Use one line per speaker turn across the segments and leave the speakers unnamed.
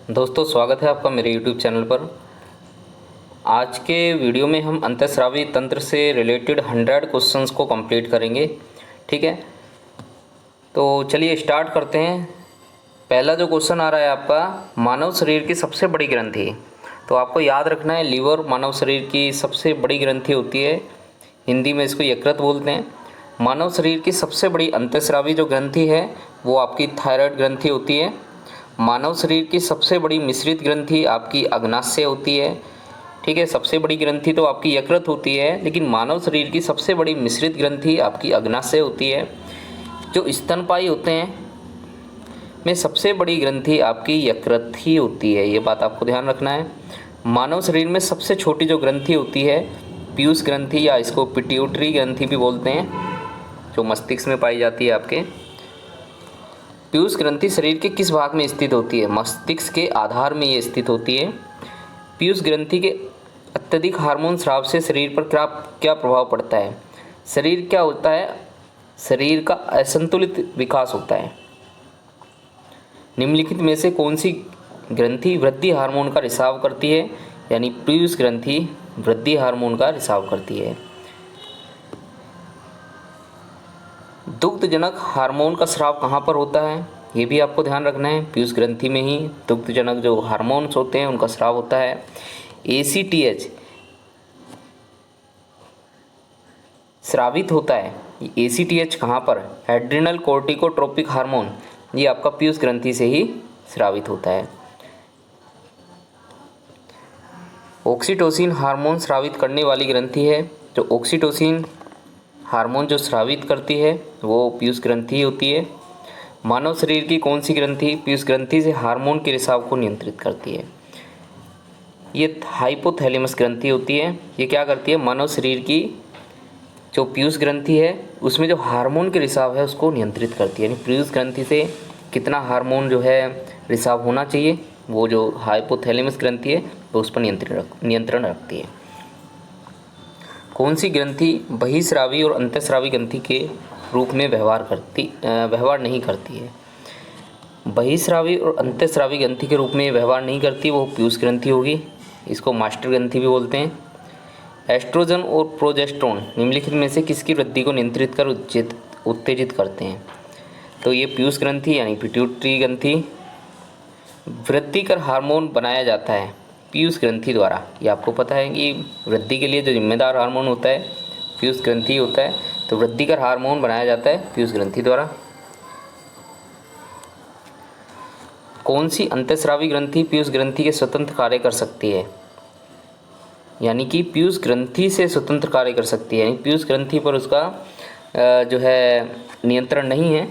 दोस्तों, स्वागत है आपका मेरे YouTube चैनल पर। आज के वीडियो में हम अंतःस्रावी तंत्र से रिलेटेड 100 क्वेश्चंस को कंप्लीट करेंगे। ठीक है, तो चलिए स्टार्ट करते हैं। पहला जो क्वेश्चन आ रहा है आपका, मानव शरीर की सबसे बड़ी ग्रंथि। तो आपको याद रखना है, लीवर मानव शरीर की सबसे बड़ी ग्रंथि होती है। हिंदी में इसको यकृत बोलते हैं। मानव शरीर की सबसे बड़ी अंतःस्रावी जो ग्रंथि है वो आपकी थायराइड ग्रंथि होती है। मानव शरीर की सबसे बड़ी मिश्रित ग्रंथि आपकी अग्नाशय होती है। ठीक है, सबसे बड़ी ग्रंथि तो आपकी यकृत होती है, लेकिन मानव शरीर की सबसे बड़ी मिश्रित ग्रंथि आपकी अग्नाशय होती है। जो स्तनपायी होते हैं में सबसे बड़ी ग्रंथि आपकी यकृत ही होती है, ये बात आपको ध्यान रखना है। मानव शरीर में सबसे छोटी जो ग्रंथि होती है पीयूष ग्रंथि, या इसको पिट्यूटरी ग्रंथि भी बोलते हैं, जो मस्तिष्क में पाई जाती है आपके। पीयूष ग्रंथि शरीर के किस भाग में स्थित होती है? मस्तिष्क के आधार में ये स्थित होती है। पीयूष ग्रंथि के अत्यधिक हार्मोन स्राव से शरीर पर क्या प्रभाव पड़ता है? शरीर क्या होता है? शरीर का असंतुलित विकास होता है। निम्नलिखित में से कौन सी ग्रंथि वृद्धि हार्मोन का रिसाव करती है? यानी पीयूष ग्रंथि वृद्धि हार्मोन का रिसाव करती है। दुग्धजनक हार्मोन का स्राव कहाँ पर होता है? ये भी आपको ध्यान रखना है। पीयूष ग्रंथि में ही दुग्धजनक जो हार्मोन्स होते हैं उनका स्राव होता है। ACTH स्रावित होता है। ACTH कहाँ पर? एड्रिनल कोर्टिकोट्रोपिक हार्मोन, ये आपका पीयूष ग्रंथि से ही स्रावित होता है। ऑक्सीटोसिन हार्मोन स्रावित करने वाली ग्रंथि है। जो ऑक्सीटोसिन हार्मोन जो स्रावित करती है वो पीयूष ग्रंथि होती है। मानव शरीर की कौन सी ग्रंथि पीयूष ग्रंथि से हार्मोन के रिसाव को नियंत्रित करती है? ये हाइपोथैलेमस ग्रंथि होती है। ये क्या करती है? मानव शरीर की जो पीयूष ग्रंथि है उसमें जो हार्मोन के रिसाव है उसको नियंत्रित करती है। यानी पीयूष ग्रंथि से कितना हार्मोन जो है रिसाव होना चाहिए, वो जो हाइपोथैलेमस ग्रंथि है वो उस पर नियंत्रण रखती है। कौन सी ग्रंथि बहिस्रावी और अंतःस्रावी ग्रंथि के रूप में व्यवहार नहीं करती है? बहिस्रावी और अंतःस्रावी ग्रंथि के रूप में व्यवहार नहीं करती, वो पीयूष ग्रंथि होगी। इसको मास्टर ग्रंथि भी बोलते हैं। एस्ट्रोजन और प्रोजेस्टेरोन निम्नलिखित में से किसकी वृद्धि को नियंत्रित कर उत्तेजित करते हैं? तो ये पीयूष ग्रंथि यानी पिट्यूटरी ग्रंथि। वृद्धि कर हार्मोन बनाया जाता है पीयूष ग्रंथि द्वारा। ये आपको पता है कि वृद्धि के लिए जो जिम्मेदार हार्मोन होता है पीयूष ग्रंथि होता है। तो वृद्धि कर हार्मोन बनाया जाता है पीयूष ग्रंथि द्वारा। कौन सी अंतःस्रावी ग्रंथि पीयूष ग्रंथि के स्वतंत्र कार्य कर सकती है? यानी कि पीयूष ग्रंथि से स्वतंत्र कार्य कर सकती है, यानी पीयूष ग्रंथि पर उसका जो है नियंत्रण नहीं है।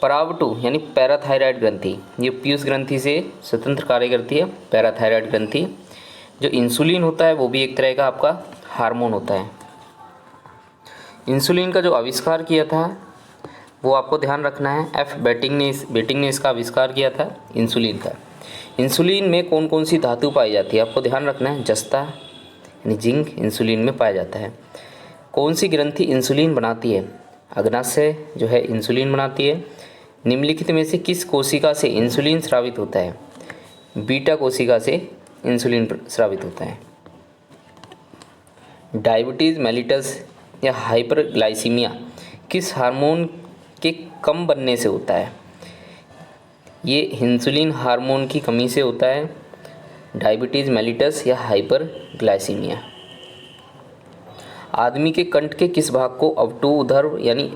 परावटु यानी पैराथायराइड ग्रंथि, ये पीयूष ग्रंथि से स्वतंत्र कार्य करती है। पैराथायराइड ग्रंथि। जो इंसुलिन होता है वो भी एक तरह का आपका हार्मोन होता है। इंसुलिन का जो आविष्कार किया था वो आपको ध्यान रखना है। बेटिंग ने इसका आविष्कार किया था इंसुलिन का। इंसुलिन में कौन कौन सी धातु पाई जाती है आपको ध्यान रखना है। जस्ता यानी जिंक इंसुलिन में पाया जाता है। कौन सी ग्रंथि इंसुलिन बनाती है? अग्नाशय जो है इंसुलिन बनाती है। निम्नलिखित में से किस कोशिका से इंसुलिन स्रावित होता है? बीटा कोशिका से इंसुलिन स्रावित होता है। डायबिटीज़ मेलिटस या हाइपरग्लाइसीमिया किस हार्मोन के कम बनने से होता है? ये इंसुलिन हार्मोन की कमी से होता है। डायबिटीज़ मेलिटस या हाइपरग्लाइसीमिया। आदमी के कंठ के किस भाग को अवटुधर यानी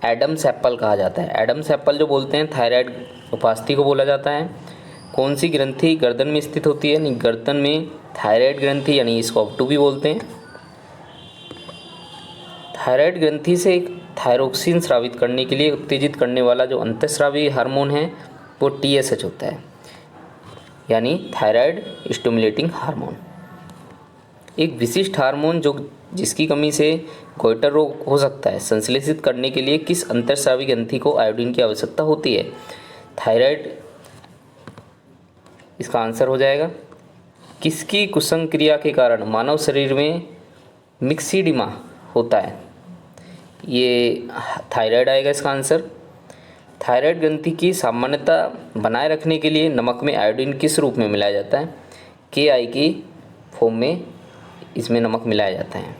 एडम्स एप्पल कहा जाता है? एडम्स एप्पल जो बोलते हैं थायराइड उपास्थि को बोला जाता है। कौन सी ग्रंथि गर्दन में स्थित होती है? यानी गर्दन में थायराइड ग्रंथि यानी इसको अवटु भी बोलते हैं। थायराइड ग्रंथि से एक थायरोक्सिन स्रावित करने के लिए उत्तेजित करने वाला जो अंतःस्रावी हार्मोन है वो TSH होता है, यानी थायराइड स्टिमुलेटिंग हार्मोन। एक विशिष्ट हार्मोन जिसकी कमी से गोइटर रोग हो सकता है, संश्लेषित करने के लिए किस अंतःस्रावी ग्रंथि को आयोडीन की आवश्यकता होती है? थायराइड इसका आंसर हो जाएगा। किसकी कुसंक्रिया के कारण मानव शरीर में मिक्सिडिमा होता है? ये थायराइड आएगा इसका आंसर। थायराइड ग्रंथि की सामान्यता बनाए रखने के लिए नमक में आयोडीन किस रूप में मिलाया जाता है? KI की फॉर्म में इसमें नमक मिलाया जाता है।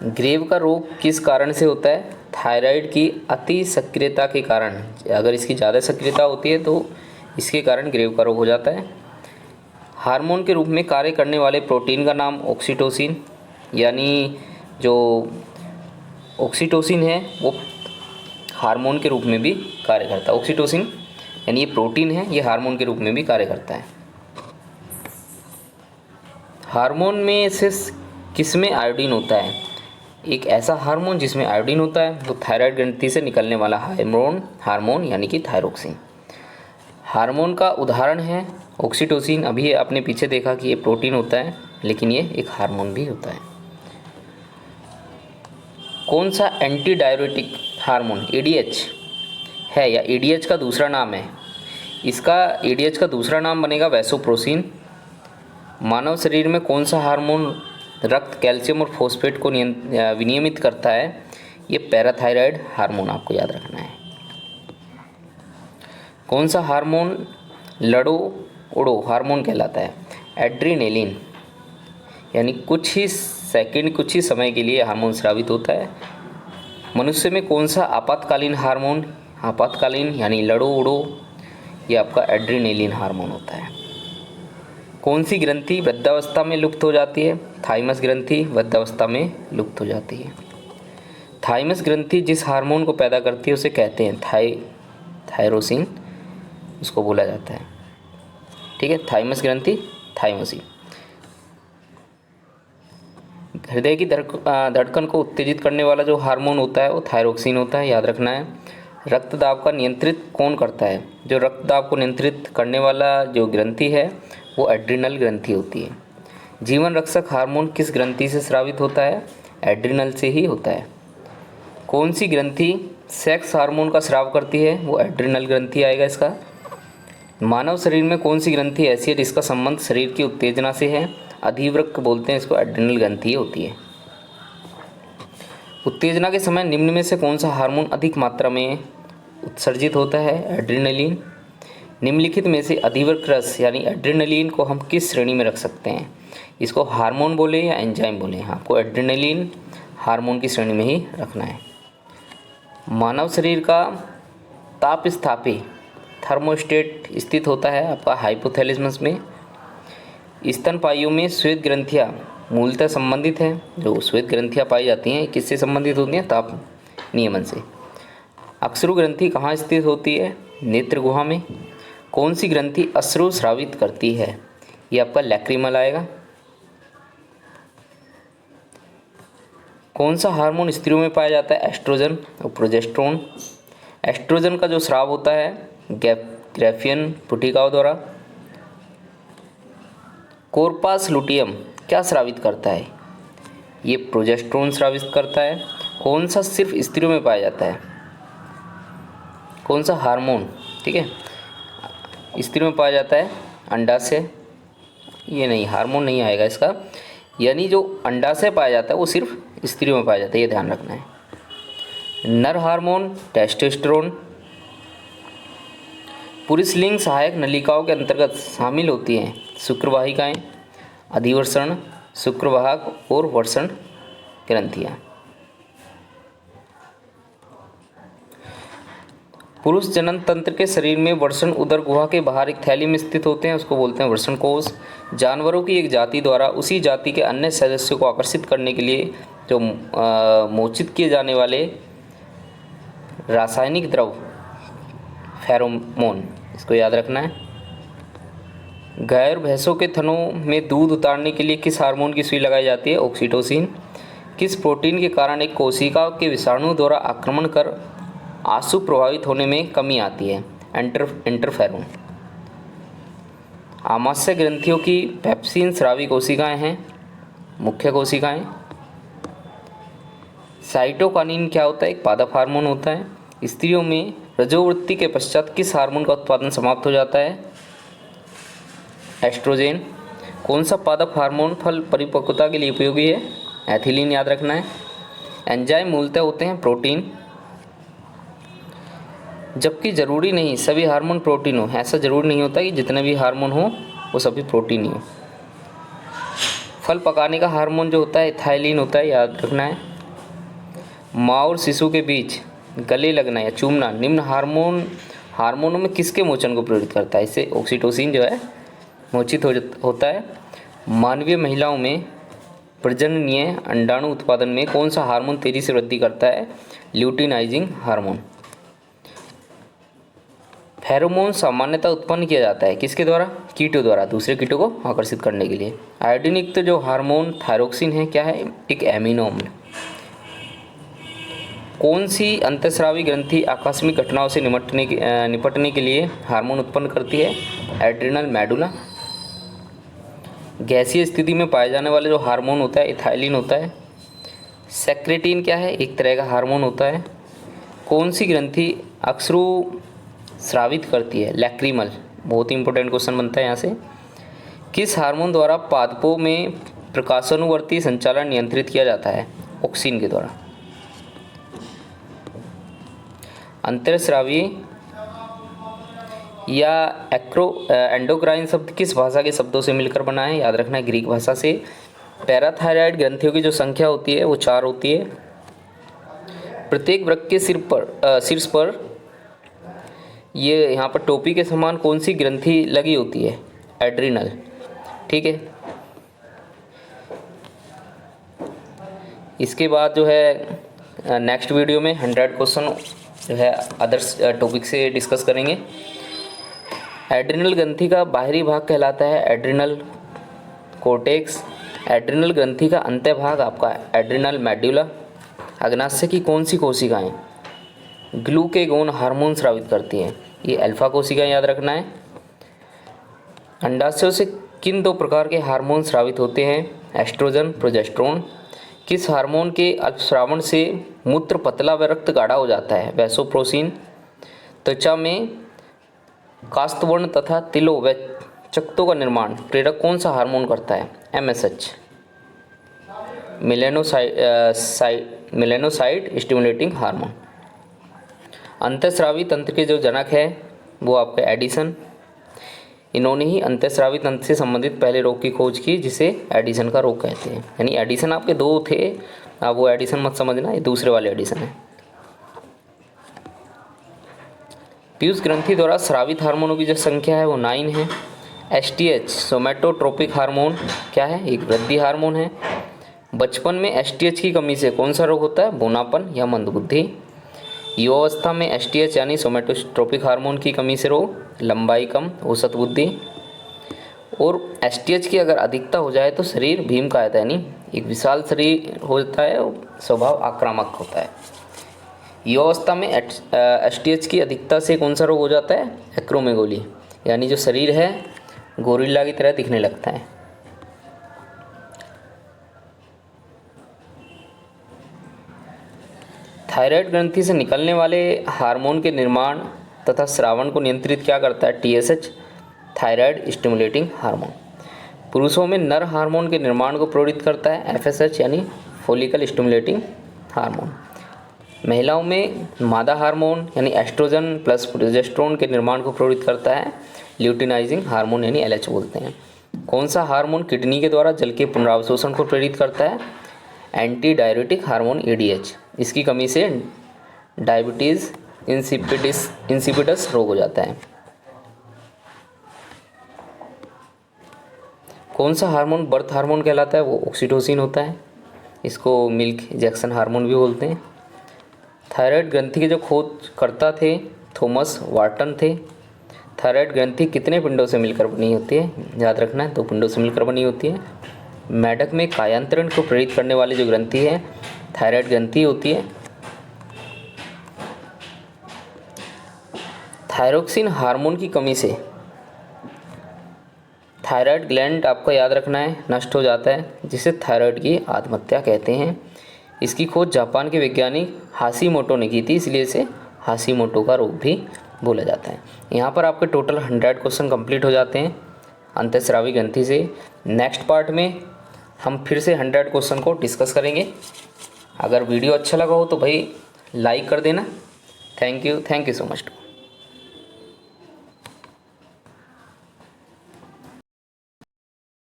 ग्रेव का रोग किस कारण से होता है? थायराइड की अति सक्रियता के कारण। अगर इसकी ज़्यादा सक्रियता होती है तो इसके कारण ग्रेव का रोग हो जाता है। हार्मोन के रूप में कार्य करने वाले प्रोटीन का नाम ऑक्सीटोसिन, यानी जो ऑक्सीटोसिन है वो हार्मोन के रूप में भी कार्य करता है। ऑक्सीटोसिन यानी ये प्रोटीन है, ये हार्मोन के रूप में भी कार्य करता है। हार्मोन में से किस में आयोडीन होता है? एक ऐसा हार्मोन जिसमें आयोडीन होता है तो थायराइड ग्रंथि से निकलने वाला हार्मोन यानी कि थायरोक्सिन। हार्मोन का उदाहरण है ऑक्सीटोसिन। अभी आपने पीछे देखा कि ये प्रोटीन होता है लेकिन ये एक हार्मोन भी होता है। कौन सा एंटी डाययूरेटिक हार्मोन ADH है या ADH का दूसरा नाम है? इसका ADH का दूसरा नाम बनेगा वैसोप्रोसिन। मानव शरीर में कौन सा हार्मोन रक्त, कैल्शियम और फॉस्फेट को विनियमित करता है? ये पैराथायराइड हार्मोन आपको याद रखना है। कौन सा हार्मोन लड़ो उड़ो हार्मोन कहलाता है? एड्रीनेलिन, यानी कुछ ही समय के लिए हार्मोन स्रावित होता है। मनुष्य में कौन सा आपातकालीन हार्मोन, आपातकालीन यानी लड़ो उड़ो, ये आपका एड्रीनेलिन हार्मोन होता है। कौन सी ग्रंथि वृद्धावस्था में लुप्त हो जाती है? थाइमस ग्रंथि वृद्धावस्था में लुप्त हो जाती है। थाइमस ग्रंथि जिस हार्मोन को पैदा करती है उसे कहते हैं थायरोसिन, उसको बोला जाता है। ठीक है, थाइमस ग्रंथि थाइमोसिन। हृदय की धड़कन को उत्तेजित करने वाला जो हार्मोन होता है वो थायरोक्सिन होता है, याद रखना है। रक्त दाब का नियंत्रित कौन करता है? जो रक्त दाब को नियंत्रित करने वाला जो ग्रंथि है वो एड्रिनल ग्रंथि होती है। जीवन रक्षक हार्मोन किस ग्रंथि से स्रावित होता है? एड्रिनल से ही होता है। कौन सी ग्रंथि सेक्स हार्मोन का स्राव करती है? वो एड्रिनल ग्रंथि आएगा इसका। मानव शरीर में कौन सी ग्रंथि ऐसी है जिसका संबंध शरीर की उत्तेजना से है? अधिवृक्क बोलते हैं इसको, एड्रिनल ग्रंथि होती है। उत्तेजना के समय निम्न में से कौन सा हार्मोन अधिक मात्रा में उत्सर्जित होता है? एड्रिनलिन। निम्नलिखित में से अधिवृक्क रस यानी एड्रिनलिन को हम किस श्रेणी में रख सकते हैं? इसको हार्मोन बोले या एंजाइम बोले? आपको एड्रिनलिन हार्मोन की श्रेणी में ही रखना है। मानव शरीर का ताप स्थापी थर्मोस्टेट स्थित होता है आपका हाइपोथैलेमस में। स्तनपाइयों में श्वेत ग्रंथियाँ मूलतः संबंधित हैं। जो श्वेत ग्रंथियाँ पाई जाती हैं किससे संबंधित होती हैं? ताप नियमन से। अश्रु ग्रंथि कहाँ स्थित होती है? नेत्र गुहा में। कौन सी ग्रंथि अश्रु स्रावित करती है? ये आपका लैक्रिमल आएगा। कौन सा हार्मोन स्त्रियों में पाया जाता है? एस्ट्रोजन और प्रोजेस्टेरोन। एस्ट्रोजन का जो स्राव होता है ग्राफियन पुटिकाओं द्वारा। कोर्पस लुटियम क्या स्रावित करता है? ये प्रोजेस्टेरोन स्रावित करता है। कौन सा सिर्फ स्त्रियों में पाया जाता है? कौन सा हार्मोन, ठीक है, स्त्रियों में पाया जाता है? अंडाशय। ये नहीं, हार्मोन नहीं आएगा इसका, यानी जो अंडाशय पाया जाता है वो सिर्फ स्त्रियों में पाया जाता है, ये ध्यान रखना है। नर हार्मोन टेस्टोस्टेरोन। पुरुष लिंग सहायक नलिकाओं के अंतर्गत शामिल होती हैं शुक्रवाहिकाएं, अधिवर्षण, शुक्रवाहक और वर्षण ग्रंथियाँ। पुरुष जनन तंत्र के शरीर में वर्षण उदर गुहा के बाहर एक थैली में स्थित होते हैं, उसको बोलते हैं वर्षण कोश। जानवरों की एक जाति द्वारा उसी जाति के अन्य सदस्यों को आकर्षित करने के लिए जो मोचित किए जाने वाले रासायनिक द्रव फेरोमोन, इसको याद रखना है। गाय और भैंसों के थनों में दूध उतारने के लिए किस हार्मोन की सुई लगाई जाती है? ऑक्सीटोसिन। किस प्रोटीन के कारण एक कोशिका के विषाणु द्वारा आक्रमण कर आंसू प्रभावित होने में कमी आती है? इंटरफेरोन। आमाशय ग्रंथियों की पेप्सिन स्रावी कोशिकाएं हैं, मुख्य कोशिकाएं। साइटोकाइनिन क्या होता है? एक पादप हार्मोन होता है। स्त्रियों में रजोवृत्ति के पश्चात किस हार्मोन का उत्पादन समाप्त हो जाता है? एस्ट्रोजेन। कौन सा पादप हार्मोन फल परिपक्वता के लिए उपयोगी है? एथिलीन, याद रखना है। एंजाइम मूलतः होते हैं प्रोटीन। जबकि ज़रूरी नहीं सभी हार्मोन प्रोटीन हो, ऐसा ज़रूरी नहीं होता कि जितने भी हार्मोन हो वो सभी प्रोटीन ही हो। फल पकाने का हार्मोन जो होता है इथाइलिन होता है, याद रखना है। माँ और शिशु के बीच गले लगना या चूमना निम्न हार्मोनों में किसके मोचन को प्रेरित करता है? इससे ऑक्सीटोसिन जो है मोचित होता है। मानवीय महिलाओं में प्रजननीय अंडाणु उत्पादन में कौन सा हार्मोन तेजी से वृद्धि करता है? Luteinizing hormone. फेरोमोन सामान्यतः उत्पन्न किया जाता है किसके द्वारा? कीटों द्वारा, दूसरे कीटों को आकर्षित करने के लिए। आयोडीन युक्त जो हार्मोन थायरोक्सिन है क्या है? एक एमिनो अम्ल। कौन सी अंतःस्रावी ग्रंथि आकस्मिक घटनाओं से निपटने के लिए हार्मोन उत्पन्न करती है? Adrenal medulla. गैसीय स्थिति में पाए जाने वाले जो हार्मोन होता है इथाइलिन होता है। सेक्रेटिन क्या है? एक तरह का हार्मोन होता है। कौन सी ग्रंथि अश्रु स्रावित करती है? लैक्रिमल। बहुत ही इंपॉर्टेंट क्वेश्चन बनता है यहाँ से। किस हार्मोन द्वारा पादपों में प्रकाशानुवर्ती संचालन नियंत्रित किया जाता है? ऑक्सिन के द्वारा। अंतःस्रावी या एंडोक्राइन शब्द किस भाषा के शब्दों से मिलकर बना है? याद रखना है ग्रीक भाषा से। पैराथायराइड ग्रंथियों की जो संख्या होती है वो 4 होती है। प्रत्येक वृक्क के शीर्ष पर ये यहाँ पर टोपी के समान कौन सी ग्रंथि लगी होती है? एड्रिनल। ठीक है, इसके बाद जो है नेक्स्ट वीडियो में 100 क्वेश्चन जो है अदर्स टॉपिक से डिस्कस करेंगे। एड्रिनल ग्रंथि का बाहरी भाग कहलाता है एड्रिनल कोर्टेक्स। एड्रिनल ग्रंथि का अंत्य भाग आपका एड्रिनल मेडुला। अग्नाशय की कौन सी कोशिकाएं ग्लूकेगोन हार्मोन स्रावित करती हैं? ये अल्फा कोशिकाएं, याद रखना है। अंडाशयों से किन 2 प्रकार के हार्मोन स्रावित होते हैं? Oestrogen, progesterone. किस हार्मोन के अल्पस्रावन से मूत्र पतला व रक्त गाढ़ा हो जाता है? वैसोप्रोसिन। त्वचा में कास्तवर्ण तथा तिलों व चकत्तों का निर्माण प्रेरक कौन सा हार्मोन करता है? MSH, melanocyte stimulating hormone. अंतःस्रावी तंत्र के जो जनक है वो आपका एडिसन। इन्होंने ही अंतःस्रावी तंत्र से संबंधित पहले रोग की खोज की जिसे एडिसन का रोग कहते हैं। यानी एडिसन आपके 2 थे, आप वो एडिसन मत समझना, ये दूसरे वाले एडिसन है। पीयूष ग्रंथि द्वारा स्रावित हार्मोनों की जो संख्या है वो 9 है। STH सोमेटोट्रोपिक हार्मोन क्या है? एक वृद्धि हार्मोन है। बचपन में STH की कमी से कौन सा रोग होता है? बौनापन या मंदबुद्धि। युवावस्था में STH यानी सोमेटोट्रोपिक हार्मोन की कमी से रोग लंबाई कम, औसत बुद्धि। और STH की अगर अधिकता हो जाए तो शरीर भीमकायता यानी एक विशाल शरीर होता है, स्वभाव आक्रामक होता है। युवावस्था में STH की अधिकता से कौन सा रोग हो जाता है? एक्रोमेगोली, यानी जो शरीर है गोरिल्ला की तरह दिखने लगता है। थायराइड ग्रंथि से निकलने वाले हार्मोन के निर्माण तथा स्रावन को नियंत्रित क्या करता है? TSH, thyroid stimulating hormone. पुरुषों में नर हार्मोन के निर्माण को प्रेरित करता है FSH यानी फोलिकल स्टिमुलेटिंग हार्मोन। महिलाओं में मादा हार्मोन यानी एस्ट्रोजन प्लस प्रोजेस्टेरोन के निर्माण को प्रेरित करता है ल्यूटिनाइजिंग हार्मोन यानी LH बोलते हैं। कौन सा हार्मोन किडनी के द्वारा जल के पुनरावशोषण को प्रेरित करता है? Anti diuretic hormone ADH। इसकी कमी से डायबिटीज़ इंसिपिडस रोग हो जाता है। कौन सा हार्मोन बर्थ हार्मोन कहलाता है? वो ऑक्सीटोसिन होता है, इसको मिल्क इंजेक्शन हार्मोन भी बोलते हैं। थायराइड ग्रंथि के जो खोजकर्ता थे थॉमस वाटन थे। थायराइड ग्रंथि कितने पिंडों से मिलकर बनी होती है? याद रखना है 2 पिंडों से मिलकर बनी होती है। मेढक में कायांतरण को प्रेरित करने वाली जो ग्रंथि है थायराइड ग्रंथि होती है। थायरोक्सिन हार्मोन की कमी से थायराइड ग्लैंड आपको याद रखना है नष्ट हो जाता है, जिसे थायराइड की आत्महत्या कहते हैं। इसकी खोज जापान के वैज्ञानिक हाशिमोटो ने की थी, इसलिए इसे हाशिमोटो का रोग भी बोला जाता है। यहाँ पर आपके टोटल 100 क्वेश्चन कंप्लीट हो जाते हैं अंतःस्रावी ग्रंथि से। नेक्स्ट पार्ट में हम फिर से 100 क्वेश्चन को डिस्कस करेंगे। अगर वीडियो अच्छा लगा हो तो भाई लाइक कर देना। Thank you so much.